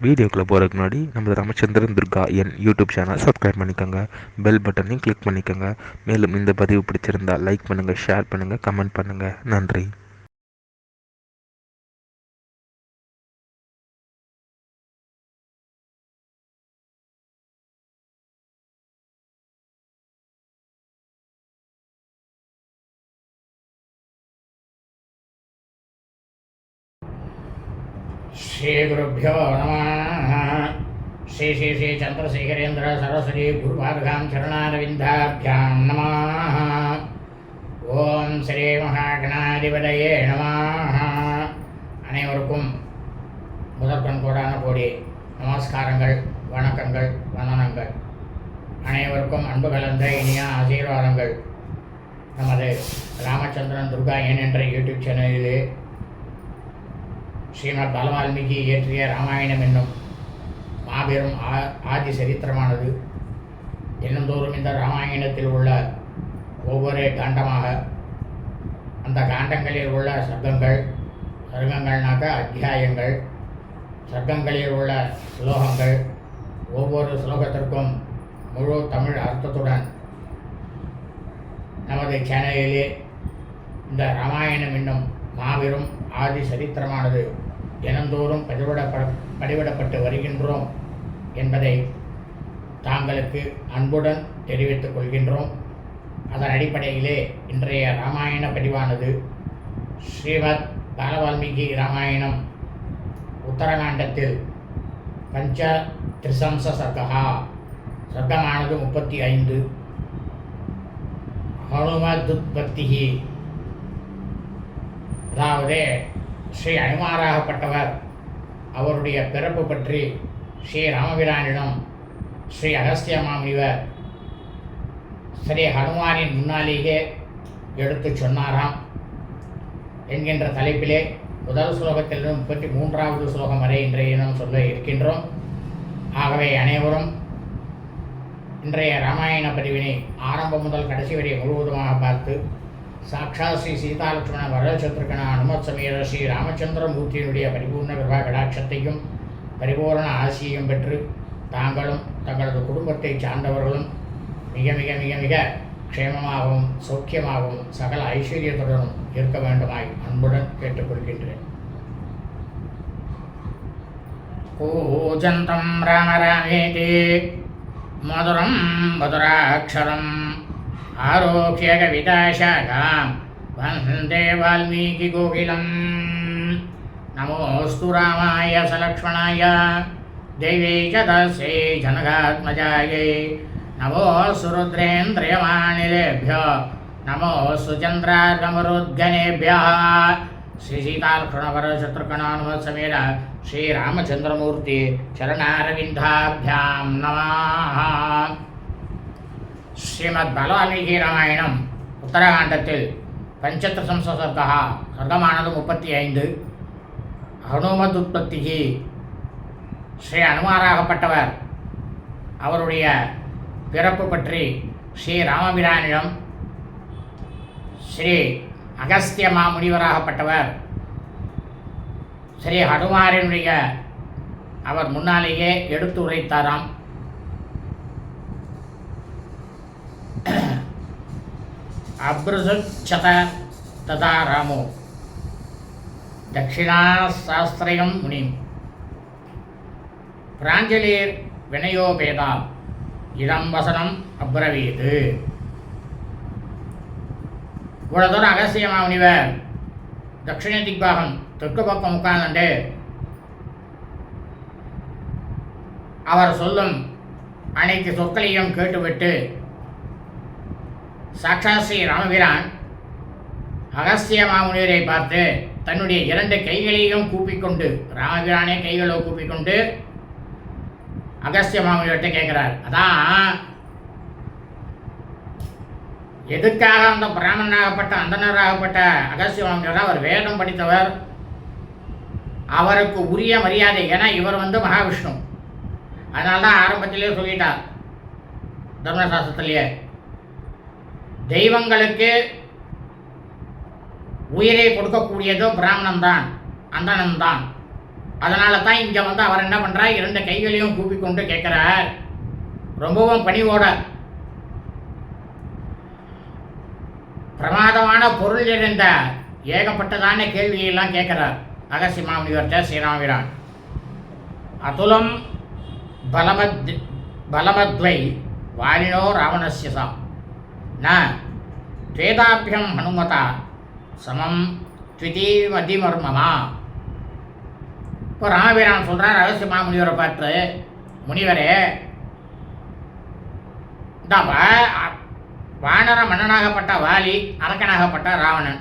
வீடியோக்குள்ளே போகிறதுக்கு முன்னாடி நம்ம ராமச்சந்திரன் துர்கா என் யூடியூப் சேனல் சப்ஸ்கிரைப் பண்ணிக்கோங்க, பெல் பட்டனையும் கிளிக் பண்ணிக்கோங்க. மேலும் இந்த பதிவு பிடிச்சிருந்தால் லைக் பண்ணுங்கள், ஷேர் பண்ணுங்கள், கமெண்ட் பண்ணுங்கள். நன்றி. श्री गुरुभ्यो नमः। श्री श्री श्री चंद्रशेखरेन्द्र सरस्वती गुरुपादुकां चरणारविन्दाभ्यां नमः। ओम श्री महागणाधिपतये नमः। அனைவருக்கும் முதற்கண் கோடான கோடி நமஸ்காரங்கள், வணக்கங்கள், வந்தனங்கள். அனைவருக்கும் அன்பு கலந்த இனிய ஆசீர்வாதங்கள். நமது ராமச்சந்திரன் துர்கா என் என்ற யூடியூப் சேனலிலே ஸ்ரீமத் பாலவால்மீகி இயற்றிய ராமாயணம் என்னும் மாபெரும் ஆதி சரித்திரமானது தினந்தோறும் இந்த ராமாயணத்தில் உள்ள ஒவ்வொரு காண்டமாக அந்த காண்டங்களில் உள்ள சர்க்கங்கள்னாக்க அத்தியாயங்கள், சர்க்கங்களில் உள்ள ஸ்லோகங்கள், ஒவ்வொரு ஸ்லோகத்திற்கும் முழு தமிழ் அர்த்தத்துடன் நமது சேனலிலே இந்த ராமாயணம் என்னும் மாபெரும் ஆதி சரித்திரமானது தினந்தோறும் பதிவிடப்பட்டு வருகின்றோம் என்பதை தாங்களுக்கு அன்புடன் தெரிவித்துக் கொள்கின்றோம். அதன் அடிப்படையிலே இன்றைய ராமாயண பதிவானது ஸ்ரீமத் பாலவால்மீகி ராமாயணம் உத்தரகாண்டத்தில் பஞ்ச திரிசம்ச சர்க்கா, சர்க்கமானது 35. ஹனுமதுத்பத்திஹி, அதாவது ஸ்ரீ அனுமாராகப்பட்டவர் அவருடைய பிறப்பு பற்றி ஸ்ரீ ராமபிரானிடம் ஸ்ரீ அகஸ்திய மாமுனிவர் ஸ்ரீ ஹனுமானின் முன்னாலேயே எடுத்து சொன்னாராம் என்கின்ற தலைப்பிலே முதல் ஸ்லோகத்திலிருந்து 33வது ஸ்லோகம் வரை இன்றைய தினம் சொல்ல இருக்கின்றோம். ஆகவே அனைவரும் இன்றைய ராமாயண பதிவினை ஆரம்பம் முதல் கடைசி வரை முழுவதுமாக பார்த்து சாட்சாத் ஸ்ரீ சீதாலட்சுமண வரதசத்ருகன அனுமத் சமேத ஸ்ரீ ராமச்சந்திரமூர்த்தியினுடைய பரிபூர்ண கிருபா கடாட்சத்தையும் பரிபூர்ண ஆசியையும் பெற்று தாங்களும் தங்களது குடும்பத்தை சார்ந்தவர்களும் மிக மிக மிக மிக க்ஷேமமாகவும் சௌக்கியமாகவும் சகல ஐஸ்வர்யத்துடனும் இருக்க வேண்டுமாய் அன்புடன் கேட்டுக்கொள்கின்றேன். கூஜந்தம் ராம ராமேதி மதுரம் மதுராட்சரம் ஆரோக்கிய கவிதாசாகாம் வந்தே வால்மீகி கோகிலம். நமோஸ்து ராமாய சலக்ஷ்மணாய தேவை ச தஸ்யை ஜனகாத்மஜாயை. நமோஸ்து ருத்ரேந்திரியமானிலேभ्यो நமோஸ்து சந்திரார்கமருத்கணேभ्यः. ஸ்ரீ சீதாலக்ஷ்மணவரசத்ருகணானுமத் சமேத ஸ்ரீ ராமச்சந்திரமூர்த்தி சரணாரவிந்தாभ्यां நமः. ஸ்ரீமத் பாலவால்மீகி ராமாயணம் உத்தரகாண்டத்தில் பஞ்சத்ரிசம்ச சர்க்கா, சர்க்கமானது 35. ஹனுமதுத்பத்திஹி, ஸ்ரீ அனுமாராகப்பட்டவர் அவருடைய பிறப்பு பற்றி ஸ்ரீ ராமபிரானிடம் ஸ்ரீ அகஸ்திய மாமுனிவராகப்பட்டவர் ஸ்ரீ ஹனுமாரினுடைய அவர் முன்னாலேயே எடுத்து உரைத்தாராம். அப்ருசுச்சத ததா ராமோ தட்சிணாசாஸ்திரயம் முனிம் பிராஞ்சலிர் வினயோபேதா இடம் வசனம் அப்ரவீது. இவ்வளோ தூரம் அகஸ்திய மாமுனிவர் தட்சிண திக்பாகம் தெற்கு பக்கம் உட்கார்ந்துட்டு அவர் சொல்லும் அனைத்து சொற்களையும் கேட்டுவிட்டு சாட்சாத் ஸ்ரீ ராமபிரான் அகஸ்திய மாமுனிவரை பார்த்து தன்னுடைய 2 கைகளையும் கூப்பிக்கொண்டு, ராமபிரானே கைகளை கூப்பிக்கொண்டு அகஸ்திய மாமுனிவர்கிட்ட கேட்குறார். அதான் எதுக்காக அந்த பிராமணனாகப்பட்ட அந்தனராகப்பட்ட அகஸ்திய மாமுனிவர், அவர் வேதம் படித்தவர், அவருக்கு உரிய மரியாதை. ஏன்னா இவர் மகாவிஷ்ணு. அதனால தான் ஆரம்பத்திலே சொல்லிட்டார் தர்மசாஸ்திரத்திலேயே, தெய்வங்களுக்கு உயிரை கொடுக்கக்கூடியதோ பிராமணன் தான், அந்தணன் தான். அதனால தான் இங்கே வந்து அவர் என்ன பண்ணுறார், 2 கைகளையும் கூப்பிக்கொண்டு கேட்குறார், ரொம்பவும் பணிவோட. பிரமாதமான பொருள் இருந்த ஏகப்பட்டதான கேள்வியெல்லாம் கேட்குறார் அகஸ்திய மாமுனிவர்கிட்ட ஸ்ரீராமபிரான். அதுலம் பலமத்வை வாலினோ ராவணஸ்யசா ந துவேதாபியம் ஹனுமதா சமம் த்விதீமதிமர்மமா. இப்போ ராமபிரான் சொல்கிறார் அகஸ்திய மாமுனிவரை பார்த்து, முனிவரே, இந்த வானர மன்னனாகப்பட்ட வாலி, அரக்கனாகப்பட்ட ராவணன்,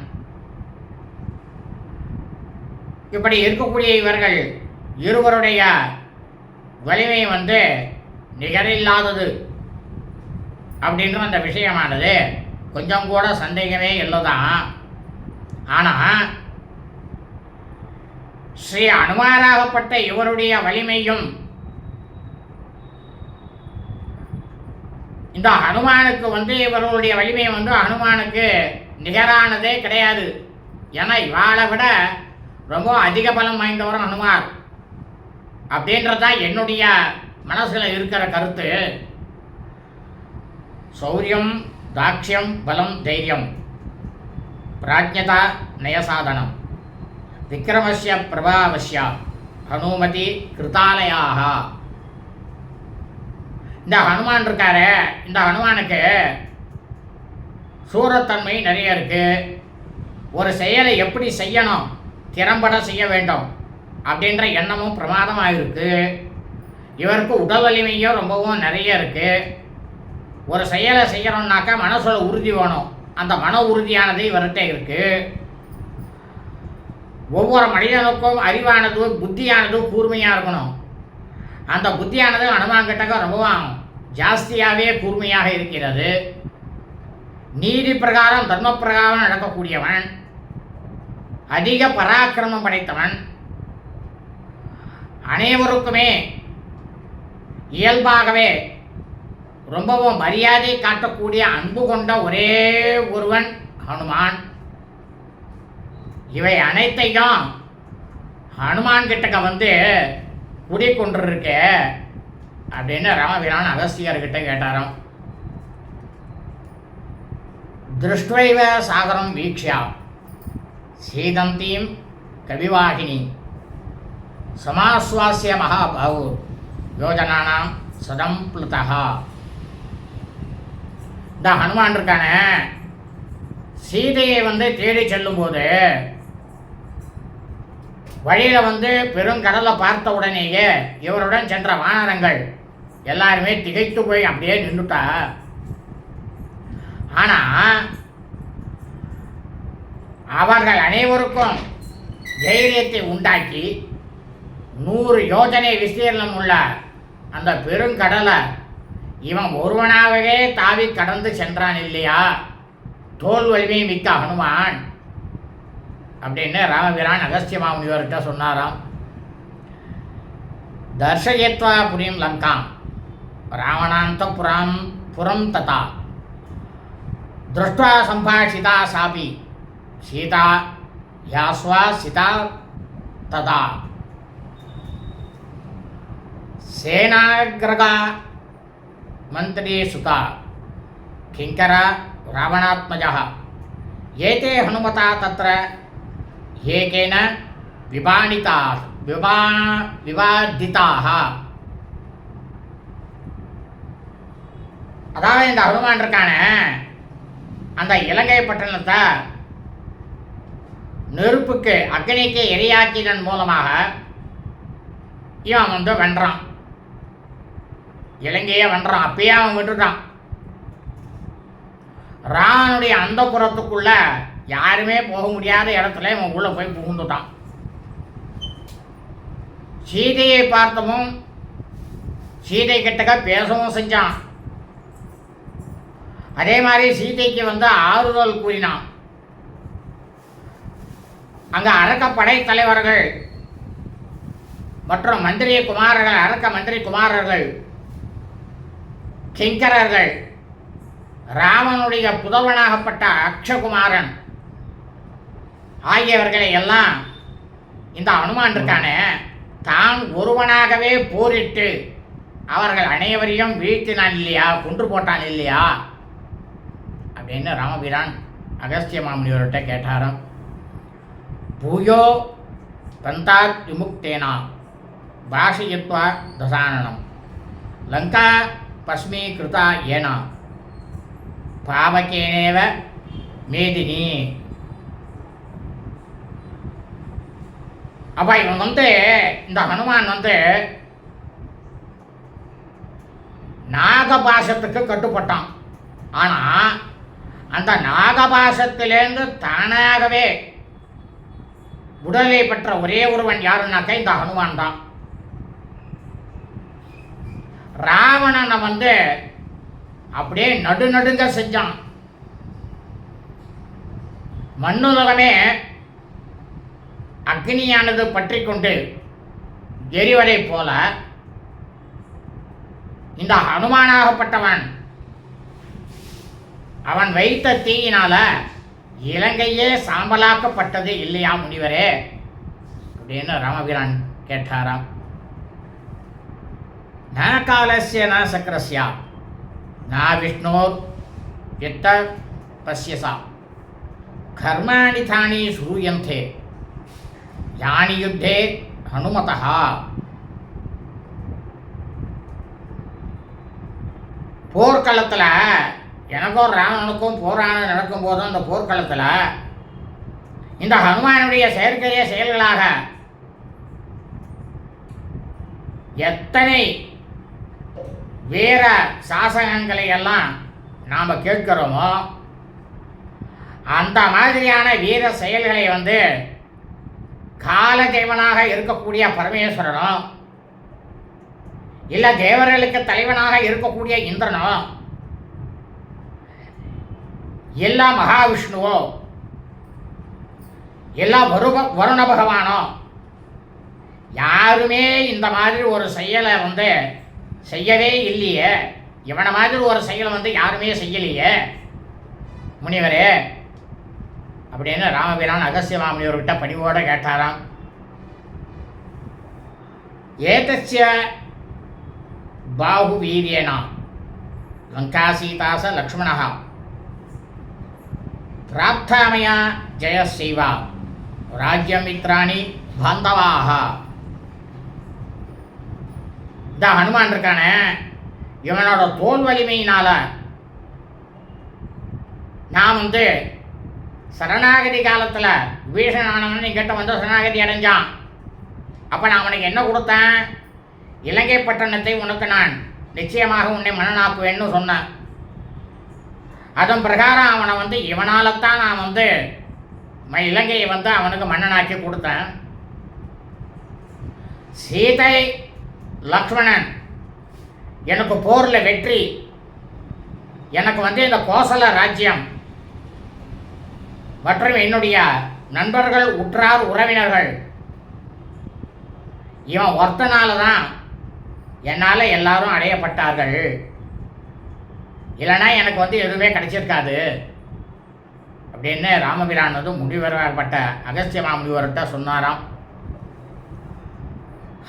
இப்படி இருக்கக்கூடிய இவர்கள் இருவருடைய வலிமை வந்து நிகரில்லாதது அப்படின்ற அந்த விஷயமானது கொஞ்சம் கூட சந்தேகமே இல்லைதான். ஆனால் ஸ்ரீ அனுமாராகப்பட்ட இவருடைய வலிமையும் இந்த ஹனுமானுக்கு வந்து இவர்களுடைய வலிமை வந்து ஹனுமானுக்கு நிகரானதே கிடையாது. ஏன்னா இவாளை விட ரொம்ப அதிக பலம் வாய்ந்தவர் ஹனுமார் அப்படின்றதான் என்னுடைய மனசில் இருக்கிற கருத்து. சௌரியம், தாக்ஷ்யம், பலம், தைரியம், பிராஜ்யதா, நயசாதனம், விக்ரமஸ்ய பிரபாவஸ்ய ஹனுமதி கிருதாலயாக. இந்த ஹனுமான் இருக்காரு, இந்த ஹனுமானுக்கு சூரத்தன்மை நிறைய இருக்கு. ஒரு செயலை எப்படி செய்யணும், திறம்பட செய்ய வேண்டும் அப்படின்ற எண்ணமும் பிரமாதமாக இருக்கு. இவருக்கு உடல் வலிமையும் ரொம்பவும் நிறைய இருக்கு. ஒரு செயலை செய்யணும்னாக்கா மனசோட உறுதி வேணும். அந்த மன உறுதியானது இவர்கிட்ட இருக்கு. ஒவ்வொரு மனிதனுக்கும் அறிவானது, புத்தியானது கூர்மையாக இருக்கணும். அந்த புத்தியானது ஹனுமான் கிட்டக்க ரொம்பவும் ஜாஸ்தியாகவே கூர்மையாக இருக்கிறது. நீதி பிரகாரம், தர்ம பிரகாரம் நடக்கக்கூடியவன், அதிக பராக்கிரமம் படைத்தவன், அனைவருக்குமே இயல்பாகவே ரொம்பவும் மரியாதை காட்டக்கூடிய அன்பு கொண்ட ஒரே ஒருவன் ஹனுமான். இவை அனைத்தையும் ஹனுமான் கிட்டக்க வந்து குடிக்கொண்டிருக்க அப்படின்னு ராமபிரான் அகஸ்தியர்கிட்ட கேட்டாராம். திருஷ்டைவ சாகரம் வீக்ஷா சீதந்தீம் கவிவாகினி சமாஸ்வாசிய மகாபாவு யோஜனானாம் சதம் பிளுதா. இந்த ஹனுமான் இருக்கான சீதையை வந்து தேடி செல்லும்போது வழியில் வந்து பெருங்கடலை பார்த்த உடனேயே இவருடன் சென்ற வானரங்கள் எல்லாருமே திகைத்து போய் அப்படியே நின்றுட்டா. ஆனால் அவர்கள் அனைவருக்கும் தைரியத்தை உண்டாக்கி 100 யோஜனை விஸ்தீர்ணம் உள்ள அந்த பெருங்கடலை இவன் ஒருவனாகவே தாவி கடந்து சென்றான் இல்லையா, தோல் வலிமை மிக்க ஹனுமான் அப்படின்னு ராமபிரான் அகஸ்திய மாமுனிவர்கிட்ட சொன்னாராம். தர்ஷயத்வா புரியும் லங்காம் ராவணாந்த புரம் ததா திருஷ்ட்வா சம்பாஷிதா சாபி சீதா யாஸ்வா சிதா ததா சேனாகிரகா மந்திரி சுதா கிங்கர ராவணாத்மஜ ஏதே ஹனுமதா தத்ர ஏகேன விவாதிதாக. அதாவது இந்த ஹனுமான் இருக்கான அந்த இலங்கை பட்டணத்தை நெருப்புக்கு, அக்னிக்கு எரியாக்கினன் மூலமாக இவன் வந்து வென்றான், இலங்கையை வென்றான். அப்பயே அவன் விட்டுட்டான். ராவனுடைய அந்த புறத்துக்குள்ள யாருமே போக முடியாத இடத்துல இவன் உள்ள போய் புகுந்துட்டான். சீதையை பார்த்தவும் சீதை கிட்டக்க பேசவும் செஞ்சான். அதே மாதிரி சீதைக்கு வந்து ஆறுதல் கூறினான். அங்க அரக்க படை தலைவர்கள் மற்றும் மந்திரி குமாரர்கள், அரக்க மந்திரி குமாரர்கள், கிங்கரர்கள், ராமனுடைய புதல்வனாகப்பட்ட அக்ஷகுமாரன் ஆகியவர்களை எல்லாம் இந்த ஹனுமான் இருக்கானே தான் ஒருவனாகவே போரிட்டு அவர்கள் அனைவரையும் வீழ்த்தினான் இல்லையா, கொன்று போட்டான் இல்லையா அப்படின்னு ராமபிரான் அகஸ்திய மாமுனிவர்கிட்ட கேட்டாராம். பூயோ தந்தாத் விமுக்தேனா பாஷயித்வா தசானனம் லங்கா பஸ்மீகிருதா ஏனா பாவகேனேவ மேதினி. அப்ப இவன் இந்த ஹனுமான் நாகபாசத்துக்கு கட்டுப்பட்டான். ஆனா அந்த நாகபாசத்திலேருந்து தானாகவே உடலை பெற்ற ஒரே ஒருவன் யாருன்னாக்க இந்த ஹனுமான் தான். ராவணனை அப்படியே நடுநடுங்க செஞ்சான். மண்ணுலகமே அக்னியானது பற்றி கொண்டு எரிவதை போல இந்த ஹனுமானாகப்பட்டவன் அவன் வைத்த தீயினால இலங்கையே சாம்பலாக்கப்பட்டது இல்லையா முனிவரே அப்படின்னு ராமபிரான் கேட்டாராம். ந காலஸ்ய ந சக்கரஸ்யா ந விஷ்ணோர் யத்த பஸ்யசா கர்மாணி தானி சூயந்தே யானி யுத்தே ஹனுமதா. போர்க்களத்தில் எனக்கும் ராவணனுக்கும் போராட்டம் நடக்கும் போதும் அந்த போர்க்களத்தில் இந்த ஹனுமானுடைய செயற்கரிய செயல்களாக எத்தனை வீர சாசகங்களை எல்லாம் நாம் கேட்கிறோமோ அந்த மாதிரியான வீர செயல்களை காலதேவனாக இருக்கக்கூடிய பரமேஸ்வரனோ இல்லை தேவர்களுக்கு தலைவனாக இருக்கக்கூடிய இந்திரனோ எல்லா மகாவிஷ்ணுவோ எல்லா வருண பகவானோ யாருமே இந்த மாதிரி ஒரு செயலை செய்யவே இல்லையே. இவனை மாதிரி ஒரு செயலை யாருமே செய்யலையே முனிவரே அப்படின்னு ராமபிரான் அகஸ்திய மாமுனிவர்கிட்ட பணிவோடு கேட்டாராம். ஏதஸ்ய பாஹு வீரியேனா லங்கா சீதாச லக்ஷ்மணः பிராப்தாமயா ஜெயசைவா ராஜ்யமித்ராணி பாந்தவாக. இந்த ஹனுமான் இருக்கானே இவனோட தோல் வலிமையினால நான் சரணாகதி காலத்தில் விபீஷணானவன் என்கிட்ட சரணாகதி அடைஞ்சான். அப்போ நான் அவனுக்கு என்ன கொடுத்தேன்? இலங்கை பட்டணத்தை உனக்கு நான் நிச்சயமாக உன்னை மன்னனாக்குவேன்னு சொன்னேன். அதன் பிரகாரம் அவனை இவனால்தான் நான் இலங்கையை அவனுக்கு மன்னனாக்கி கொடுத்தேன். சீதை லக்ஷ்மணன் எனக்கு போரில் வெற்றி, எனக்கு இந்த கோசல ராஜ்யம் மற்றும் என்னுடைய நண்பர்கள் உற்றார் உறவினர்கள் இவன் ஒருத்தனால தான் என்னால் எல்லாரும் அடையப்பட்டார்கள். இல்லைனா எனக்கு எதுவுமே கிடைச்சிருக்காது அப்படின்னு ராமபிரான் முனிவராகப்பட்ட அகஸ்திய மாமுனிவர்கிட்ட சொன்னாராம்.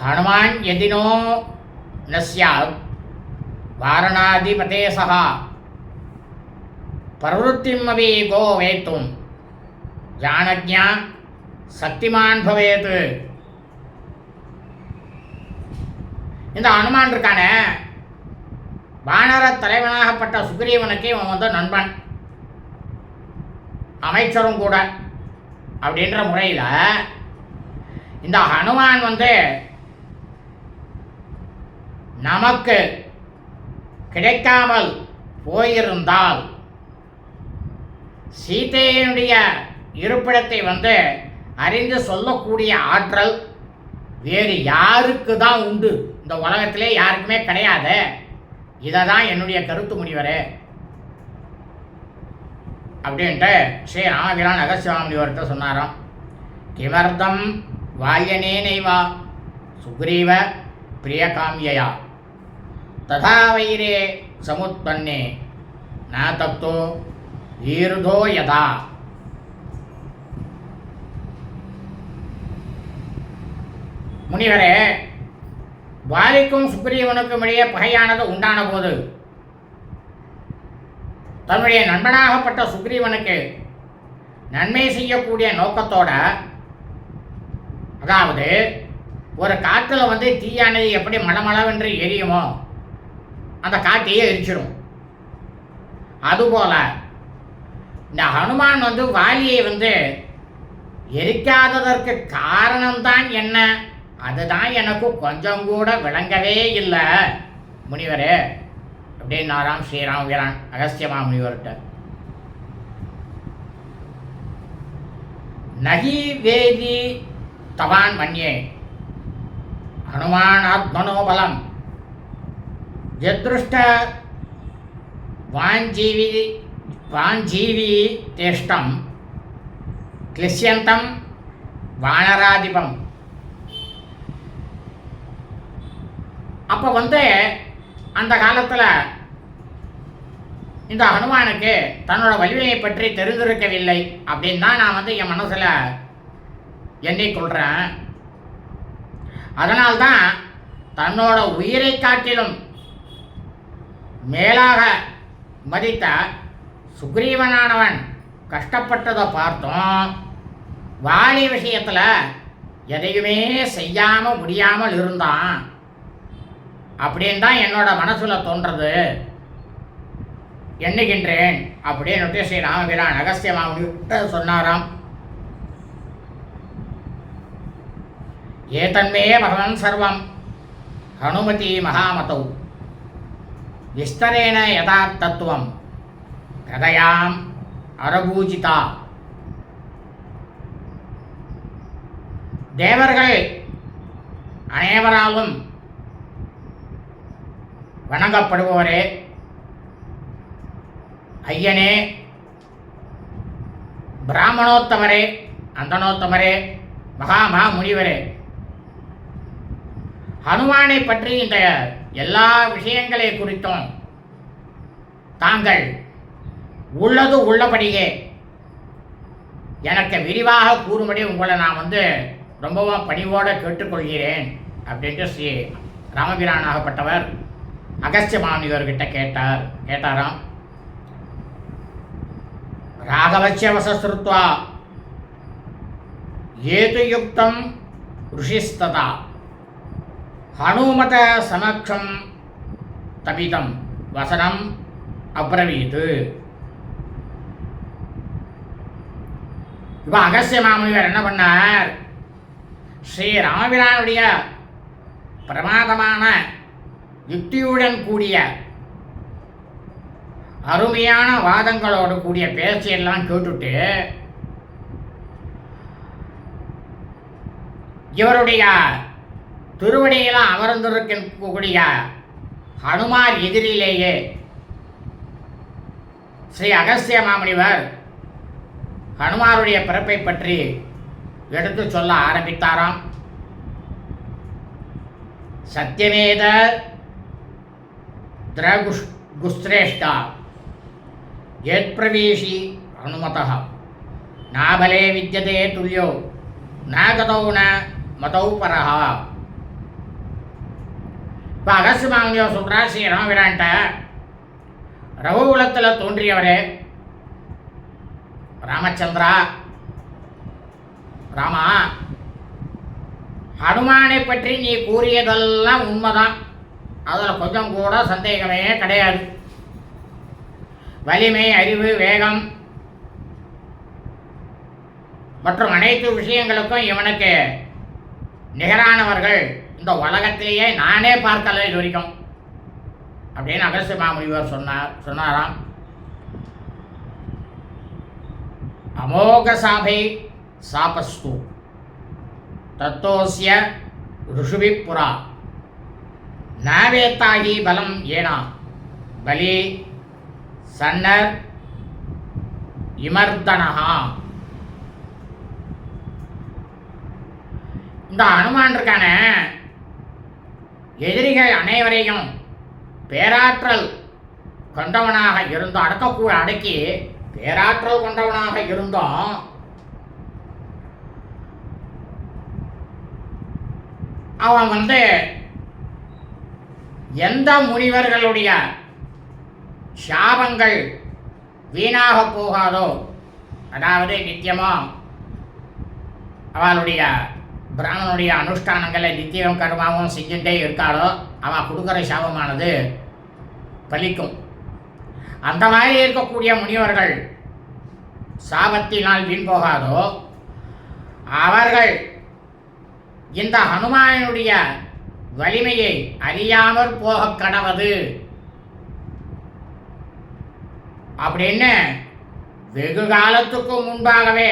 ஹனுமான் எதினோ நஸ்யாத் வாரணாதிபதே சகா பிரவருத்திம் அபி கோ வேத்தும் ஜானஜ்ஞா சக்திமான் பவேத். இந்த ஹனுமான் இருக்கானே வானர தலைவனாகப்பட்ட சுக்ரீவனுக்கு இவன் நண்பன், அமைச்சரும் கூட. அப்படின்ற முறையில் இந்த ஹனுமான் நமக்கு கிடைக்காமல் போயிருந்தால் சீதையினுடைய இருப்பிடத்தை அறிந்து சொல்லக்கூடிய ஆற்றல் வேறு யாருக்கு தான் உண்டு? இந்த உலகத்திலே யாருக்குமே கிடையாது. இதை தான் என்னுடைய கருத்து முனிவரே அப்படின்ட்டு ஸ்ரீ ராமபிரான் அகஸ்திய மாமுனிவர்கிட்ட சொன்னாராம். கிமர்த்தம் வால்யனே நைவா சுக்ரீவ பிரியகாமியா ததா வைரே சமுத்பன்னே ந தப்தோ வீருதோ யதா. முனிவரே, வாலிக்கும் சுக்ரீவனுக்கும் இடையே பகையானது உண்டான போது தன்னுடைய நண்பனாகப்பட்ட சுக்ரீவனுக்கு நன்மை செய்யக்கூடிய நோக்கத்தோட, அதாவது ஒரு காற்றில் தீயானது எப்படி மளமளவென்று எரியுமோ அந்த காட்டையே எரிச்சிடும். அதுபோல இந்த ஹனுமான் வாலியை எரிக்காததற்கு காரணம்தான் என்ன, அதுதான் எனக்கு கொஞ்சம் கூட விளங்கவே இல்லை முனிவரே அப்படின்னாராம் ஸ்ரீராம் வீரான் அகஸ்தியமா முனிவர்கிட்ட. நகி வேதி தவான் மன்யே ஹனுமான் ஆத்மனோபலம் ஜத்ருஷ்ட வாஞ்சீவி தேஷ்டம் கிளிஷ்யந்தம் வானராதிபம். அப்போ அந்த காலத்தில் இந்த ஹனுமானுக்கு தன்னோட வலிமையை பற்றி தெரிந்திருக்கவில்லை அப்படின்னு தான் நான் என் மனசில் எண்ணிக்கொள்கிறேன். அதனால்தான் தன்னோட உயிரை காட்டிலும் மேலாக மதித்த சுக்ரீவனானவன் கஷ்டப்பட்டதை பார்த்தோம். வாலி விஷயத்தில் எதையுமே செய்யாமல் முடியாமல் இருந்தான் அப்படின்னு தான் என்னோட மனசில் தோன்றது எண்ணுகின்றேன் அப்படின்னு ஸ்ரீ ராமபிரான் அகஸ்தியமாவிட்ட சொன்னாராம். ஏதன்மே பகவன் சர்வம் ஹனுமதி மகாமதௌ விஸ்தரேன யதார்த்தத்துவம் கதையாம் அரபூஜிதா. தேவர்கள் அனைவராலும் வணங்கப்படுபவரே, ஐயனே, பிராமணோத்தமரே, அந்தனோத்தமரே, மகா முனிவரே, ஹனுமானை பற்றி இந்த எல்லா விஷயங்களை குறித்தும் தாங்கள் உள்ளது உள்ளபடியே எனக்கு விரிவாக கூறும்படி உங்களை நான் ரொம்பவும் பணிவோடு கேட்டுக்கொள்கிறேன் அப்படின்ட்டு ஸ்ரீ ராமபிரானாகப்பட்டவர் அகஸ்திய மாமுனிவர்கிட்ட கேட்டாராம். ராகவஸ்ய வசஸ்ருத்வா ஏது யுக்தம் ருஷிஸ்ததா ஹனுமத சமக்ஷம் தபிதம் வசனம் அப்ரவீது. இப்போ அகஸ்திய மாமுனிவர் என்ன பண்ணார், ஸ்ரீ ராமபிரானுடைய பிரமாதமான யுக்தியுடன் கூடிய அருமையான வாதங்களோடு கூடிய பேச்சையெல்லாம் கேட்டுட்டு இவருடைய திருவடியில் அமர்ந்திருக்கக்கூடிய ஹனுமார் எதிரிலேயே ஸ்ரீ அகஸ்திய மாமுனிவர் ஹனுமாருடைய பிறப்பை பற்றி எடுத்து சொல்ல ஆரம்பித்தாராம். சத்தியமேத திரகுஸ்ரேஷ்டா ஏத்பிரவேஷி ஹனுமதः நாபலே வித்யதே துல்யோ நாகதௌ ந மதௌ பரஹ. இப்போ அகஸ்திய மாமுனிவர் சொல்கிறார் ஸ்ரீ ராமபிரான்ட்ட, ரகுகுலத்தில் தோன்றியவரே ராமச்சந்திரா, ராமா, ஹனுமானை பற்றி நீ கூறியதெல்லாம் உண்மைதான், அதில் கொஞ்சம் கூட சந்தேகமே கிடையாது. வலிமை, அறிவு, வேகம் மற்றும் அனைத்து விஷயங்களுக்கும் இவனுக்கு நிகரானவர்கள் இந்த உலகத்திலேயே நானே பார்க்கல இது வரைக்கும் அப்படின்னு அகஸ்திய மாமுனிவர் சொன்னாராம். அமோக சாபை சாபஸ்து தத்தோஸ்ய ருஷுபி புரா நாவேத்தாகி பலம் ஏனா பலி சன்னர் இமர்தனஹா. இந்த ஹனுமான் இருக்கான எதிரிகள் அனைவரையும் பேராற்றல் கொண்டவனாக இருந்தோம், அடக்கி பேராற்றல் கொண்டவனாக இருந்தோம் அவன் வந்து எந்த முனிவர்களுடைய சாபங்கள் வீணாக போகாதோ, அதாவது நித்தியமும் அவளுடைய பிராமணனுடைய அனுஷ்டானங்களை நித்தியம் கர்மாவும் செஞ்சுட்டே இருக்காளோ அவன் கொடுக்குற சாபமானது பலிக்கும். அந்த மாதிரி இருக்கக்கூடிய முனிவர்கள் சாபத்தினால் வீண் போகாதோ அவர்கள் இந்த ஹனுமானுடைய வலிமையை அறியாமற் போக கடவது அப்படின்னு வெகு காலத்துக்கு முன்பாகவே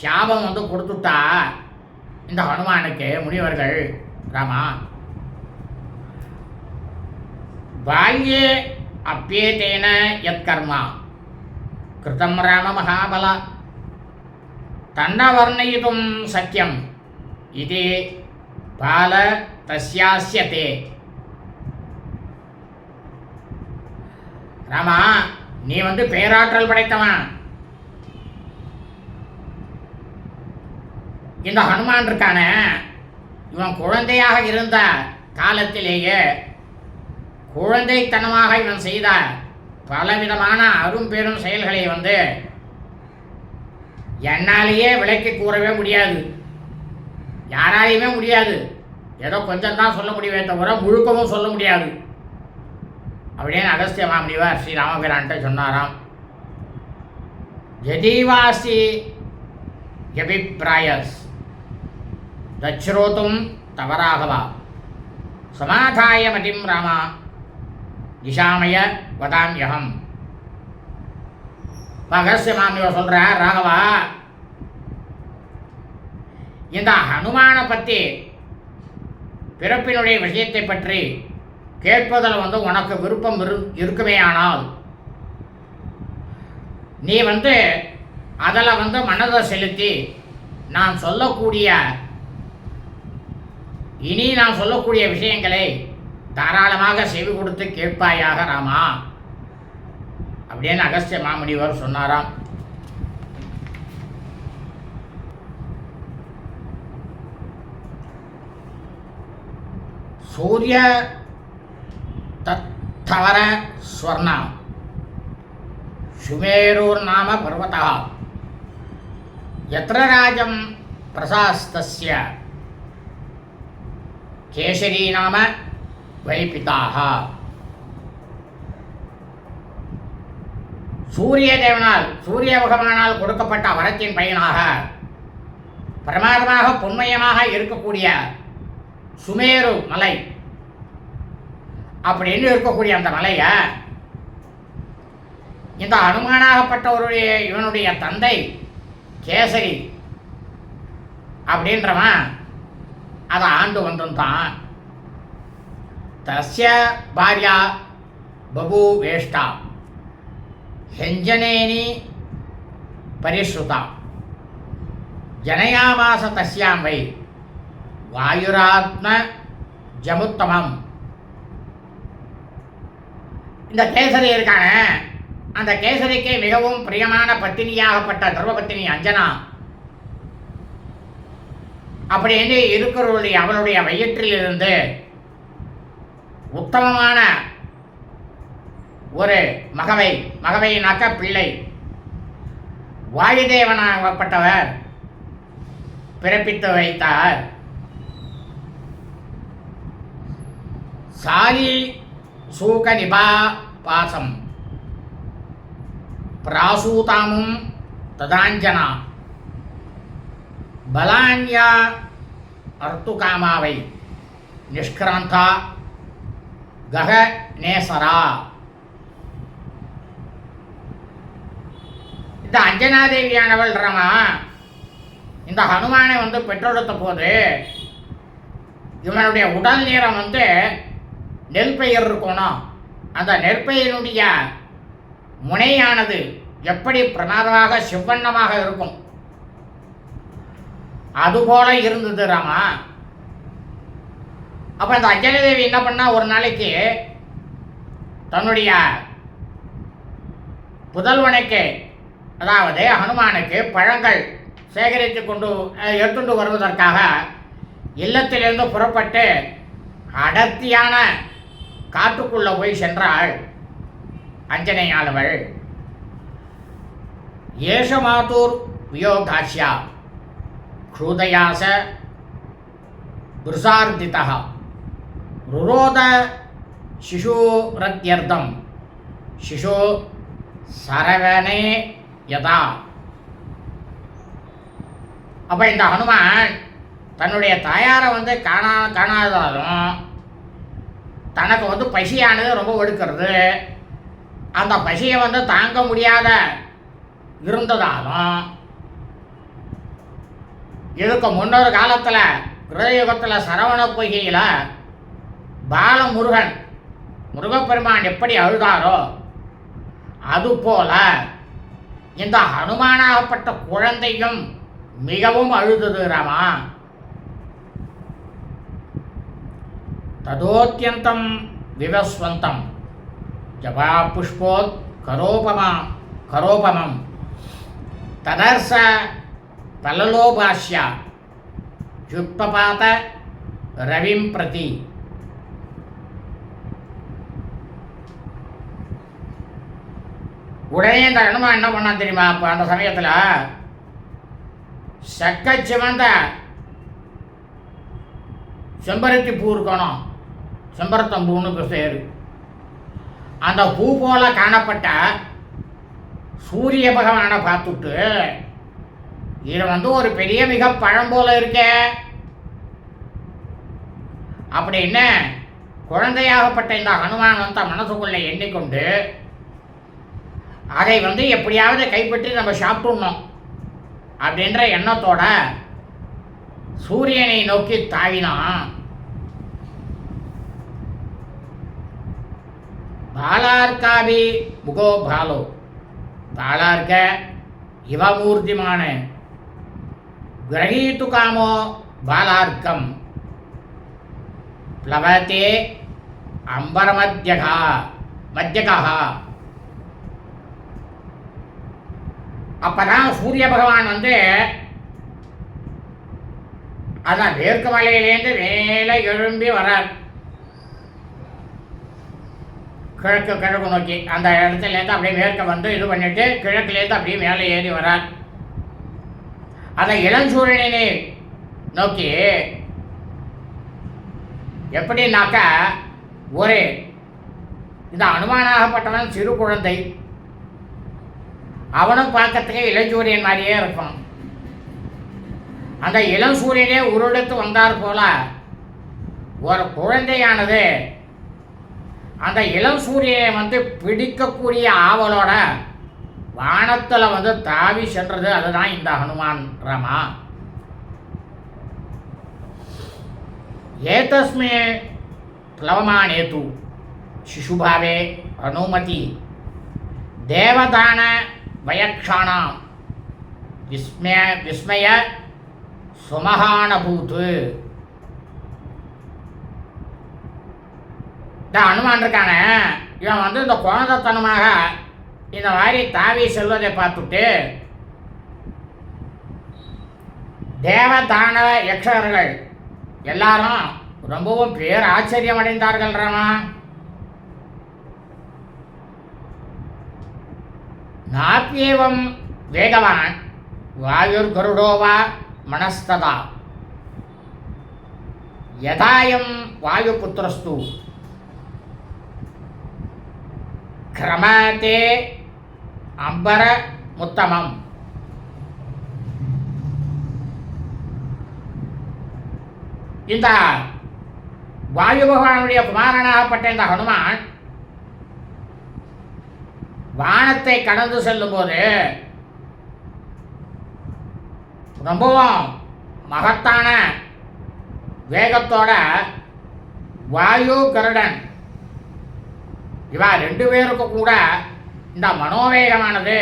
சாபம் வந்து கொடுத்துட்டா இந்த ஹனுமானுக்கு முனிவர்கள். ராமா, பால்யே அப்பியேதேன யத் கர்மா கிருதம் ராம மகாபல தன்ன வர்ணயிதும் சத்தியம் இது பால தஸ்யாஸ்யதே. ராமா, நீ வந்து பேராற்றல் படைத்தவன். இந்த ஹனுமான் இருக்கான, இவன் குழந்தையாக இருந்த காலத்திலேயே குழந்தைத்தனமாக இவன் செய்த பலவிதமான அரும்பெரும் செயல்களை வந்து என்னாலேயே விளக்கி கூறவே முடியாது, யாராலையுமே முடியாது. ஏதோ கொஞ்சம் தான் சொல்ல முடியவே தவிர முழுக்கவும் சொல்ல முடியாது அப்படின்னு அகஸ்திய மாமுனிவர் ஸ்ரீ ராமபிரான்ட்ட சொன்னாராம். யதீவாசி யபிப்ராயஸ் தச்ரோத்தும் தவராகவா சமாதாய மதிம் ராமா நிஷாமய வதாம்யகம். அகஸ்திய மாமுனிவர் சொல்கிறார், ராகவா, இந்த ஹனுமானை பற்றி பிறப்பினுடைய விஷயத்தை பற்றி கேட்பதில் வந்து உனக்கு விருப்பம் இருக்குமே, ஆனால் நீ வந்து அதில் வந்து மனதை செலுத்தி நான் சொல்லக்கூடிய விஷயங்களை தாராளமாக செவி கொடுத்து கேட்பாயாக ராமா அப்படின்னு அகஸ்திய மாமுனிவர் சொன்னாராம். சூரிய தத்தவர ஸ்வர்ணா சுமேரூர் நாம பர்வதா யத்ர ராஜம் பிரசாஸ்தஸ்ய கேசரி நாம வைபிதாக. சூரிய பகவானால் கொடுக்கப்பட்ட வரத்தின் பயனாக பிரமாதமாக பொன்மயமாக இருக்கக்கூடிய சுமேரு மலை அப்படின்னு இருக்கக்கூடிய அந்த மலையை இந்த அனுமானாகப்பட்டவருடைய இவனுடைய தந்தை கேசரி அப்படின்றவன் அதை ஆண்டு வந்துட்டான். தஸ்ய பாரியா பபு வேஷ்டா ஹெஞ்சனேனி பரிஸ்ருதா ஜனயாமாச தஸ்யாம் வை வாயுராத்ம ஜமுத்தமம். இந்த கேசரி இருக்கான, அந்த கேசரிக்கு மிகவும் பிரியமான பத்தினியாகப்பட்ட தர்மபத்தினி அஞ்சனா அப்படின்னு இருக்கிறவருடைய அவளுடைய வயிற்றிலிருந்து உத்தமமான ஒரு மகவைனாக்க பிள்ளை வாயுதேவனாகப்பட்டவர் பிறப்பித்து வைத்தார். சாரி சூக நிபா பாசம் பிராசூதாமும் ததாஞ்சனா பலான்யா அர்த்துகாமாவை நிஷ்கிராந்தா கக நேசரா. இந்த அஞ்சனாதேவியானவள் ரமா இந்த ஹனுமானை வந்து பெற்றெடுத்த போது இவனுடைய உடல் நிறம் வந்து நெற்பயிர் இருக்கணும். அந்த நெற்பயிரினுடைய முனையானது எப்படி பிரமாதமாக செவ்வண்ணமாக இருக்கும் அதுபோல இருந்தது ராமா. அப்போ இந்த அஞ்சனாதேவி என்ன பண்ணா, ஒரு நாளைக்கு தன்னுடைய புதல்வனுக்கு அதாவது ஹனுமானுக்கு பழங்கள் சேகரித்து எடுத்துட்டு வருவதற்காக இல்லத்திலிருந்து புறப்பட்டு அடர்த்தியான காட்டுக்குள்ள போய் சென்றாள் அஞ்சனையானவள். ஏஷமாதூர் வியோகாஷ்யா க்ஷூதயாச புருஷார்திதா ருரோத சிசூரத்யர்த்தம் சிசு சரவணே யதா. அப்போ இந்த ஹனுமான் தன்னுடைய தாயாரை காணாததாலும் தனக்கு பசியானது ரொம்ப ஒடுக்கிறது, அந்த பசியை தாங்க முடியாத இருந்ததாலும் இதுக்கு முன்னொரு காலத்தில் கிருதயுகத்தில் சரவண பொய்கையில் பாலமுருகன் முருகப்பெருமான் எப்படி அழுதாரோ அதுபோல இந்த ஹனுமானாகப்பட்ட குழந்தையும் மிகவும் அழுதது ராமா. ததோத்யந்தம் விவஸ்வந்தம் ஜபா புஷ்போத் கரோபமம் ததர்ச பலலோபாஷ்யா யுக்பபாத ரவிம் பிரதி. உடனே இந்த ஹனுமான் என்ன பண்ணான் தெரியுமா? அப்போ அந்த சமயத்தில் சிவந்த செம்பருத்தி பூ இருக்கணும், செம்பருத்தம் பூன்னு பேர். அந்த பூ போல காணப்பட்ட சூரிய பகவானை பார்த்துட்டு இது ஒரு பெரிய மிக பழம் போல இருக்கே அப்படின்னு குழந்தையாகப்பட்ட இந்த ஹனுமான் மனசுக்குள்ளே எண்ணிக்கொண்டு அதை எப்படியாவது கைப்பற்றி நம்ம சாப்பிட்டுடணும் அப்படின்ற எண்ணத்தோட சூரியனை நோக்கி தாவினான். பாலார்காபி முகோ பாலோ பாலார்க இவமூர்த்திமான கிரகீத்து காமோ பாலார்க்கம் பிளவத்தே அம்பரமத்யகா மத்தியகா. அப்பதான் சூரிய பகவான் அதான் மேற்கு மலையிலேருந்து மேலே எழும்பி வரார், கிழக்கு நோக்கி. அந்த இடத்துலேருந்து அப்படியே மேற்க இது பண்ணிட்டு கிழக்குலேருந்து அப்படியே மேலே ஏறி வரார். அந்த இளஞ்சூரியனை நோக்கி எப்படின்னாக்கா ஒரு இந்த அனுமானாகப்பட்டவன் சிறு குழந்தை, அவனும் பார்க்கறதுக்கு இளஞ்சூரியன் மாதிரியே இருப்பான். அந்த இளம் சூரியனே உருவெடுத்து வந்தார் போல ஒரு குழந்தையானது அந்த இளம் சூரியனை பிடிக்கக்கூடிய ஆவலோட வானத்தில் தாவி சென்றது. அதுதான் இந்த ஹனுமான் ராமா. ஏதஸ்மே பிளவமானேது சிசுபாவே அனுமதி தேவதான வயக்ஷாணாம் விஸ்மய சுமகானபூத்து. இந்த ஹனுமான் இருக்கானே, இவன் இந்த குழந்தைத்தனமாக இந்த மாதிரி தாவி செல்வதை பார்த்துட்டு தேவதான யக்ஷகர்கள் எல்லாரும் ரொம்பவும் பேர் ஆச்சரியம் அடைந்தார்கள் ராமா. நாப்யேவம் வேகவான் வாயுர் கருடோவா மனஸ்ததா யதாயம் வாயுபுத்திரஸ்து கிரமதே அம்பர முத்தமம். இந்த வாயு பகவானுடைய குமாரனாகப்பட்ட இந்த ஹனுமான் வானத்தை கடந்து செல்லும்போது ரொம்பவும் மகத்தான வேகத்தோட வாயு கருடன் இவா ரெண்டு பேருக்கு கூட இந்த மனோவேகமானது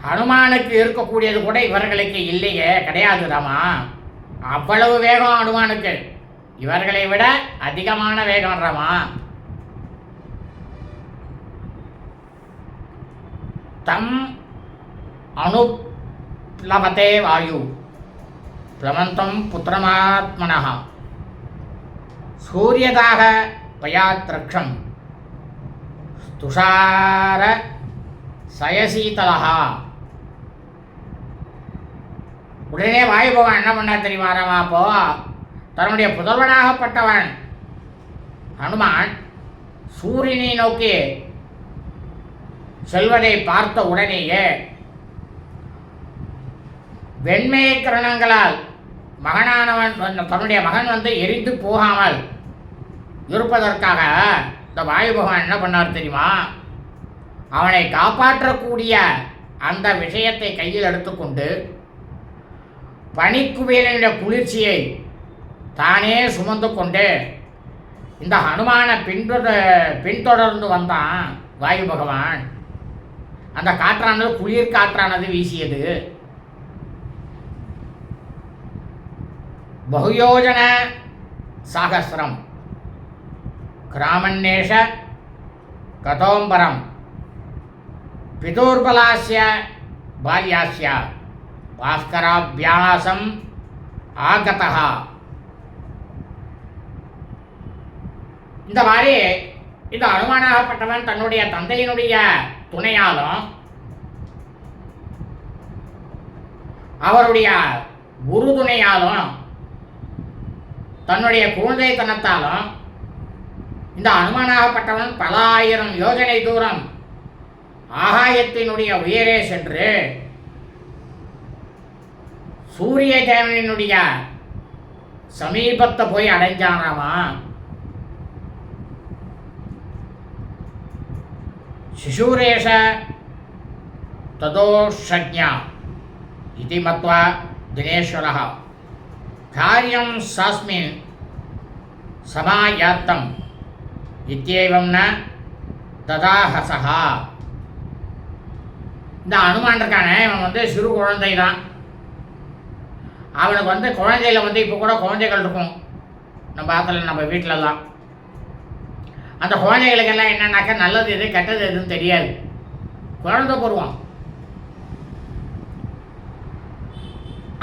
ஹனுமானுக்கு இருக்கக்கூடியது கூட இவர்களுக்கு இல்லையே, கிடையாதுதாமா. அவ்வளவு வேகம் ஹனுமானுக்கு, இவர்களை விட அதிகமான வேகம் ராமா. தம் அனுப்ளவதே வாயு பிளவந்தம் புத்திரமாத்மனः சூரியதாக பயாத்ரக்ஷம் துஷார சயசீதலஹா. உடனே வாயு பகவான் என்ன பண்ணார் தெரியுமா ராமா? அப்போ தன்னுடைய புதல்வனாகப்பட்டவன் ஹனுமான் சூரியனை நோக்கி செல்வதை பார்த்த உடனேயே வெண்மை கிரணங்களால் மகனானவன் தன்னுடைய மகன் எரிந்து போகாமல் இருப்பதற்காக இந்த வாயு பகவான் என்ன பண்ணார் தெரியுமா? அவனை காப்பாற்றக்கூடிய அந்த விஷயத்தை கையில் எடுத்துக்கொண்டு பனிக்குவேலினுடைய குளிர்ச்சியை தானே சுமந்து கொண்டு இந்த ஹனுமானை பின்தொடர்ந்து வந்தான் வாயு பகவான். அந்த காற்றானது குளிர் காற்றானது வீசியது. பகுயோஜன சாகசிரம் கிராமன்னேஷ கதோம்பரம் பிதூர்பலாஸ்ய பால்யாஸ்ய பாஸ்கராபியாசம் ஆகதः. இந்த மாதிரி இந்த அனுமானாகப்பட்டவன் தன்னுடைய தந்தையினுடைய துணையாலும் அவருடைய உறுதுணையாலும் தன்னுடைய குழந்தைத்தனத்தாலும் இந்த அனுமானாகப்பட்டவன் பல ஆயிரம் யோஜனை தூரம் ஆகாயத்தினுடைய உயரே சென்று சூரிய தேவனினுடைய சமீபத்தை போய் அடைஞ்சானாமா. சிசூரேஷ ததோஷஜ்ஞா இதி மத்வா தினேஸ்வரः காரியம் சாஸ்மின் சமாயாத்தம் இத்யேவம் ந ததாஹசः. இந்த அனுமான் இருக்கானே, இவன் சிறு குழந்தை தான். அவனுக்கு குழந்தையில இப்போ கூட குழந்தைகள் இருக்கும் நம்ம ஆத்துல நம்ம வீட்டிலலாம். அந்த குழந்தைகளுக்கெல்லாம் என்னன்னாக்கா நல்லது எது கெட்டது எதுன்னு தெரியாது. குழந்தை பருவம்.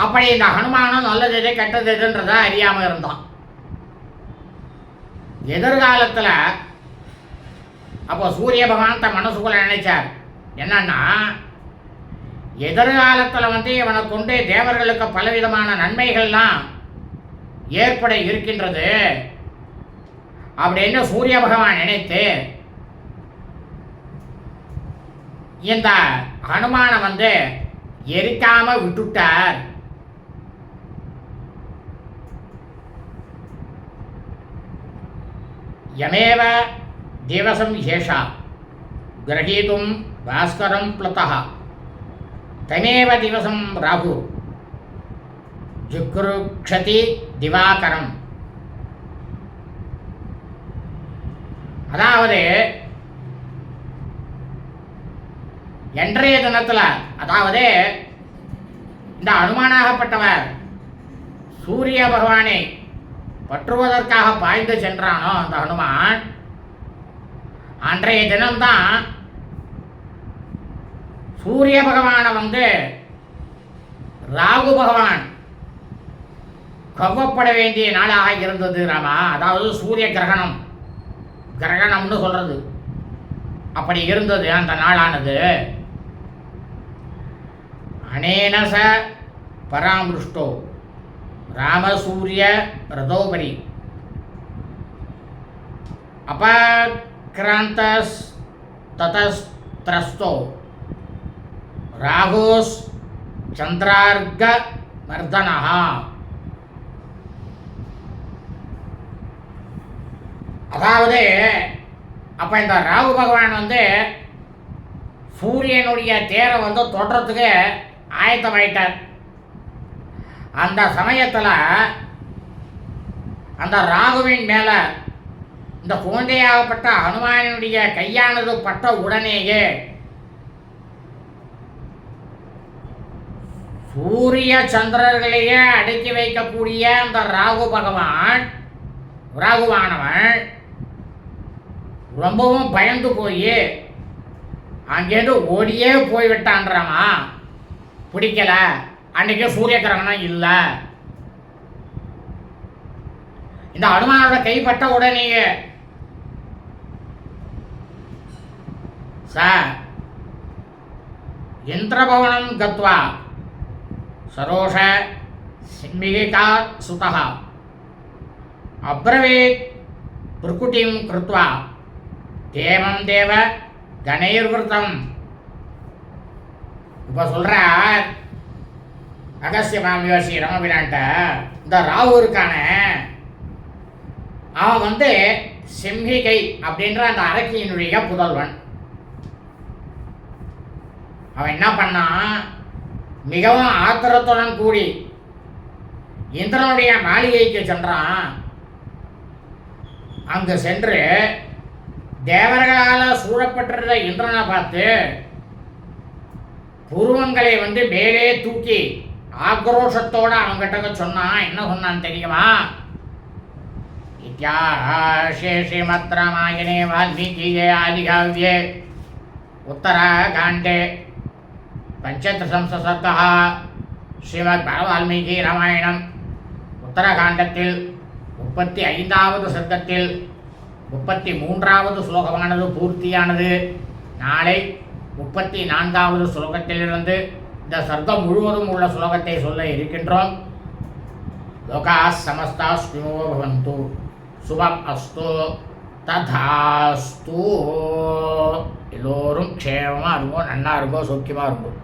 அப்படி இந்த ஹனுமானும் நல்லது எது கெட்டது எதுன்றதா அறியாமல் இருந்தான். எதிர்காலத்தில் அப்போ சூரிய பகவான் தன் மனசுக்குள்ள நினைச்சார் என்னன்னா, எதிர்காலத்தில் இவனை கொண்டு தேவர்களுக்கு பலவிதமான நன்மைகள்லாம் ஏற்பட இருக்கின்றது அப்படின்னு சூரிய பகவான் நினைத்து இந்த ஹனுமானை எரிக்காம விட்டுட்டார். யமேவ திவசம் ஏஷா கிரகீதும் பாஸ்கரம் ப்ளதः தமேவ திவசம் ராகு ஜுக்ருக்ஷதி திவாகரம். அதாவது இன்றைய தினத்தில், அதாவது இந்த அனுமானாகப்பட்டவர் சூரிய பகவானை பற்றுவதற்காக பாய்ந்து சென்றானோ அந்த ஹனுமான், அன்றைய தினம்தான் சூரிய பகவானை ராகு பகவான் கவ்வப்பட வேண்டிய நாளாக இருந்தது ராமா. அதாவது சூரிய கிரகணம்னு சொல்றது அப்படி இருந்தது அந்த நாளானது. அனேனச பராமருஷ்டோ ராமசூரிய ரதோபரி அபக்ராந்தஸ் ததஸ்திரஸ்தோ ராகோஸ் சந்திரார்க மர்தனः. அதாவது அப்போ இந்த ராகு பகவான் சூரியனுடைய தேரை தொடுறதுக்கு ஆயத்தமாயிட்டார். அந்த சமயத்தில் அந்த ராகுவின் மேலே இந்த குழந்தையாகப்பட்ட ஹனுமானுடைய கையானது பட்ட உடனேயே சூரிய சந்திரர்களையே அடக்கி வைக்கக்கூடிய அந்த ராகுவானவன் ரொம்பவும் பயந்து போய் அங்கேருந்து ஓடியே போய்விட்டான்றாமா. பிடிக்கல, அன்றைக்கி சூரிய கிரகணம் இல்லை இந்த அனுமானோட கைப்பட்ட உடனேயே சார் இந்திரபவனம் கத்வா சரோஷ சிம்மிகா சுதः அப்ரவீத் புர்குட்டிம் கிருத்வா தேவம் தேவ கணைர்விருத்தம். இப்போ சொல்கிறார் அகஸ்திய மாமியோசி ரமபிரான்ட்ட, இந்த ராகு இருக்கானே அவன் சிம்ஹிகை அப்படின்ற அந்த அரக்கியினுடைய புதல்வன். அவன் என்ன பண்ணான், மிகவும் ஆத்திரத்துடன் கூடி இந்திரனுடைய மாளிகைக்கு சென்றான். அங்கு சென்று தேவர்களால் சூழப்பட்டிருந்த இந்திரனை பார்த்து புருவங்களை மேலே தூக்கி ஆக்ரோஷத்தோடு அவங்கிட்ட சொன்னான். என்ன சொன்னான்னு தெரியுமா? இத்தியாஹே ஸ்ரீமத் ராமாயணே வால்மீகியே ஆதிகாவ்யே உத்தராகாண்டே பஞ்சத்ரிசம்ச சர்க்கः ஸ்ரீமத் வால்மீகி ராமாயணம் உத்தரகாண்டத்தில் 35வது சர்க்கத்தில் 33வது ஸ்லோகமானது பூர்த்தியானது. நாளை 34வது ஸ்லோகத்திலிருந்து இந்த சர்க்கம் முழுவதும் உள்ள ஸ்லோகத்தை சொல்ல இருக்கின்றோம். லோகாः சமஸ்தாः சுகினோ பவந்து, சுபம் அஸ்து, ததாஸ்து. எல்லோரும் க்ஷேமமாக இருக்கும், நன்னா இருக்கும், சௌக்கியமாக இருக்கும்.